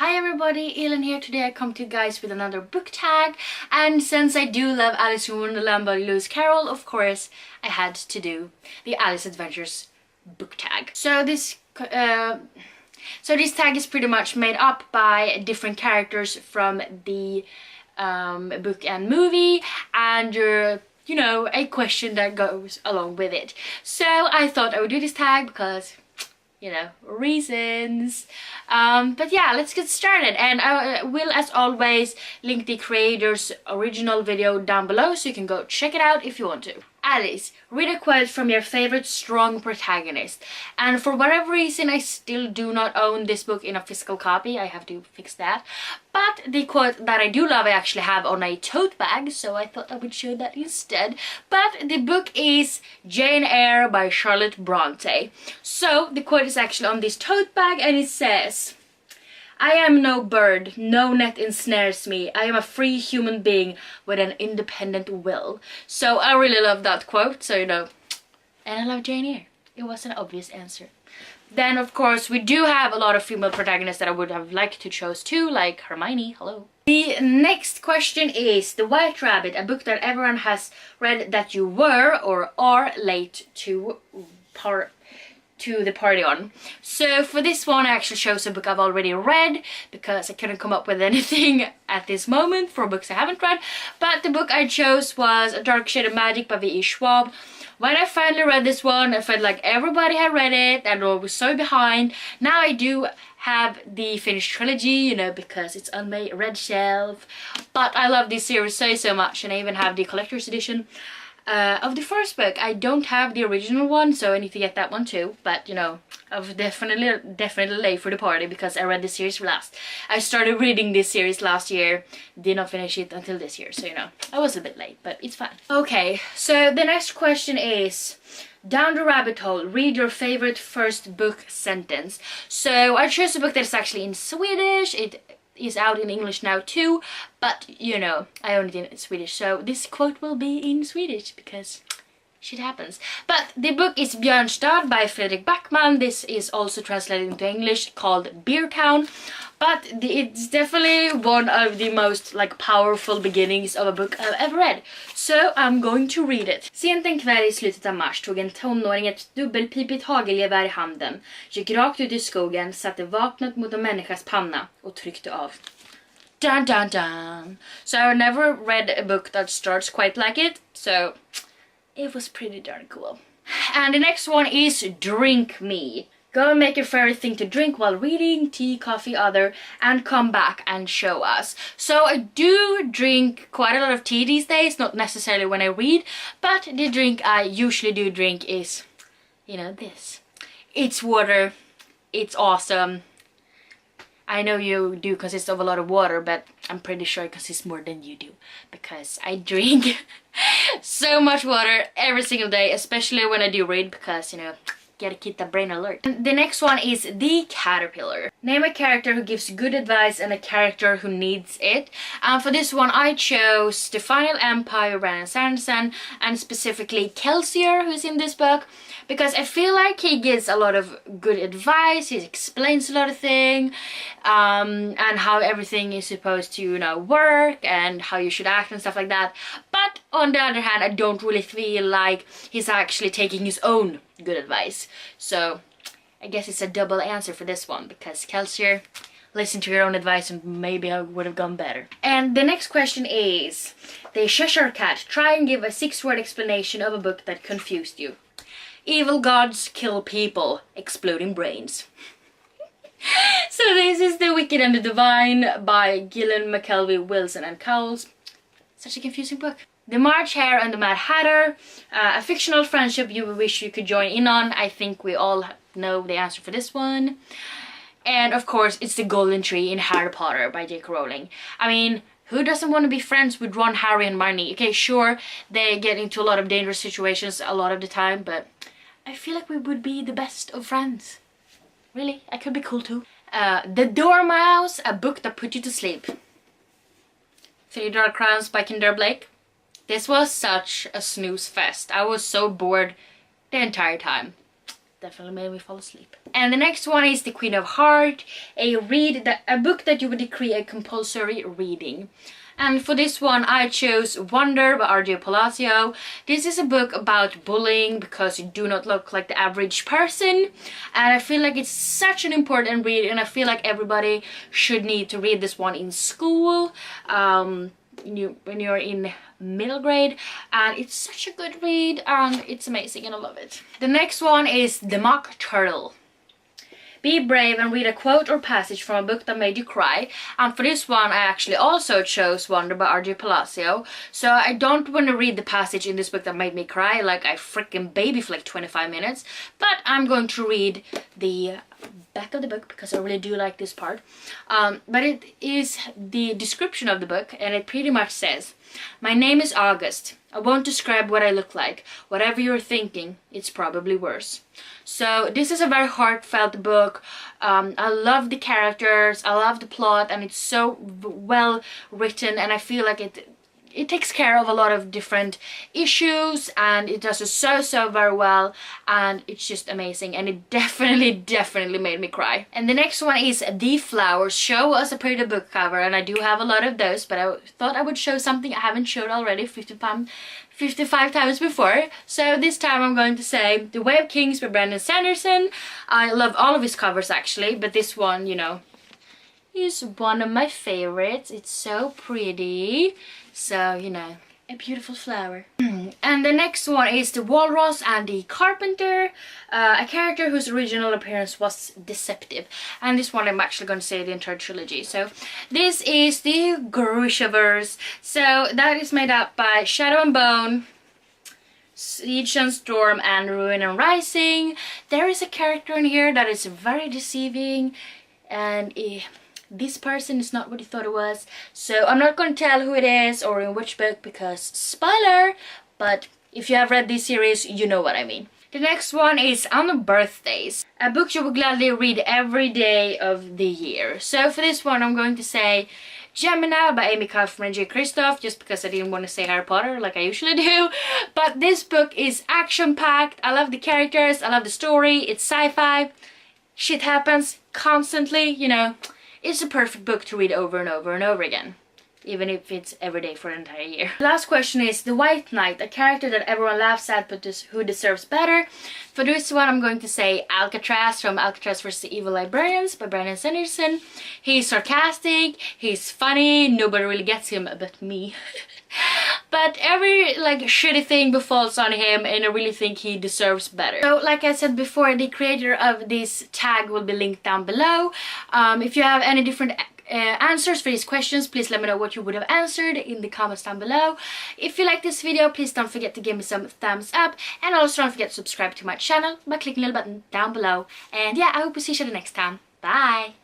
Hi everybody, Elin here. Today I come to you guys with another book tag, and since I do love Alice in Wonderland by Lewis Carroll, of course I had to do the Alice Adventures book tag. So this tag is pretty much made up by different characters from the book and movie, and you know, a question that goes along with it. So I thought I would do this tag because, you know, reasons. But yeah, let's get started, and I will as always link the creator's original video down below so you can go check it out if you want to. Alice, read a quote from your favorite strong protagonist. And for whatever reason I still do not own this book in a physical copy. I have to fix that. But the quote that I do love I actually have on a tote bag, so I thought I would show that instead. But the book is Jane Eyre by Charlotte Bronte. So the quote is actually on this tote bag, and it says, "I am no bird, no net ensnares me. I am a free human being with an independent will." So I really love that quote, so you know. And I love Jane Eyre. It was an obvious answer. Then of course we do have a lot of female protagonists that I would have liked to choose too, like Hermione, hello. The next question is The White Rabbit, a book that everyone has read that you were or are late to the party on. So for this one I actually chose a book I've already read because I couldn't come up with anything at this moment for books I haven't read. But the book I chose was A Dark Shade of Magic by V.E. Schwab. When I finally read this one, I felt like everybody had read it and I was so behind. Now I do have the finished trilogy, you know, because it's on my red shelf. But I love this series so much, and I even have the collector's edition of the first book. I don't have the original one, so I need to get that one too. But you know, I was definitely late for the party because I read the series last. I started reading this series last year, did not finish it until this year, so you know, I was a bit late, but it's fine. Okay, so the next question is, down the rabbit hole, read your favorite first book sentence. So I chose a book that's actually in Swedish. It is out in English now too, but you know, I own it in Swedish, so this quote will be in Swedish because shit happens. But the book is Björnstad by Fredrik Backman. This is also translated into English called Beer Town, but it's definitely one of the most like powerful beginnings of a book I've ever read. So I'm going to read it. Sent en kväll I slutet av mars tog en tonåring ett dubbelpipigt hagelgevär i handen, gick rakt ut i skogen, satte vapnet mot en människas panna och tryckte av. Dun dun dun. So I never read a book that starts quite like it, so it was pretty darn cool. And the next one is Drink Me. Go and make your favorite thing to drink while reading, tea, coffee, other, and come back and show us. So I do drink quite a lot of tea these days, not necessarily when I read, but the drink I usually do drink is, you know, this. It's water. It's awesome. I know you do consist of a lot of water, but I'm pretty sure it consists more than you do because I drink so much water every single day, especially when I do read because, you know, gotta keep the brain alert. And the next one is The Caterpillar. Name a character who gives good advice and a character who needs it. And for this one I chose The Final Empire, Brandon Sanderson, and specifically Kelsier, who's in this book, because I feel like he gives a lot of good advice. He explains a lot of things, and how everything is supposed to, you know, work and how you should act and stuff like that. But on the other hand, I don't really feel like he's actually taking his own good advice. So I guess it's a double answer for this one because Kelsier, listen to your own advice and maybe I would have gone better. And the next question is The Cheshire Cat. Try and give a 6-word explanation of a book that confused you. Evil gods kill people, exploding brains. So this is The Wicked and the Divine by Gillian McKelvey Wilson and Cowles. Such a confusing book. The March Hare and the Mad Hatter, a fictional friendship you wish you could join in on. I think we all know the answer for this one. And of course it's The Golden Tree in Harry Potter by J.K. Rowling. I mean, who doesn't want to be friends with Ron, Harry and Hermione? Okay, sure, they get into a lot of dangerous situations a lot of the time, but I feel like we would be the best of friends. Really, I could be cool too. The Dormouse, a book that put you to sleep. Three Dark Crowns by Kendra Blake. This was such a snooze fest. I was so bored the entire time. definitely made me fall asleep. And the next one is The Queen of Heart, a book that you would decree a compulsory reading. And for this one I chose Wonder by R.J. Palacio. This is a book about bullying because you do not look like the average person, and I feel like it's such an important read, and I feel like everybody should need to read this one in school when you're in middle grade, and it's such a good read and it's amazing and I love it. The next one is The Mock Turtle. Be brave and read a quote or passage from a book that made you cry. And for this one I actually also chose Wonder by R.J. Palacio. So I don't want to read the passage in this book that made me cry like I freaking baby for like 25 minutes. But I'm going to read the back of the book because I really do like this part. But it is the description of the book, and it pretty much says, "My name is August. I won't describe what I look like. Whatever you're thinking, it's probably worse." So this is a very heartfelt book. I love the characters, I love the plot, and it's so well written, and I feel like it takes care of a lot of different issues, and it does it so very well, and it's just amazing, and it definitely made me cry. And the next one is The Flowers. Show us a pretty book cover, and I do have a lot of those, but I thought I would show something I haven't showed already 55 times before. So this time I'm going to say The Way of Kings by Brandon Sanderson. I love all of his covers actually, but this one, you know, is one of my favorites. It's so pretty. So, you know, a beautiful flower. And the next one is The Walrus and the Carpenter, a character whose original appearance was deceptive. And this one I'm actually going to say the entire trilogy. So this is the Grishaverse. So that is made up by Shadow and Bone, Siege and Storm, and Ruin and Rising. There is a character in here that is very deceiving, and this person is not what you thought it was. So I'm not going to tell who it is or in which book because spoiler, but if you have read this series, you know what I mean. The next one is On Birthdays, a book you would gladly read every day of the year. So for this one I'm going to say Gemini by Amy Kaufman and J. Kristoff, just because I didn't want to say Harry Potter like I usually do. But this book is action-packed. I love the characters, I love the story, it's sci-fi, shit happens constantly, you know. It's a perfect book to read over and over and over again, even if it's every day for an entire year. The last question is The White Knight, a character that everyone laughs at but who deserves better. For this one I'm going to say Alcatraz from Alcatraz vs. the Evil Librarians by Brandon Sanderson. He's sarcastic, he's funny, nobody really gets him but me. But every like shitty thing befalls on him, and I really think he deserves better. So like I said before, the creator of this tag will be linked down below. If you have any different answers for these questions, please let me know what you would have answered in the comments down below. If you like this video, please don't forget to give me some thumbs up, and also don't forget to subscribe to my channel by clicking the little button down below. And yeah, I hope to see you next time. Bye!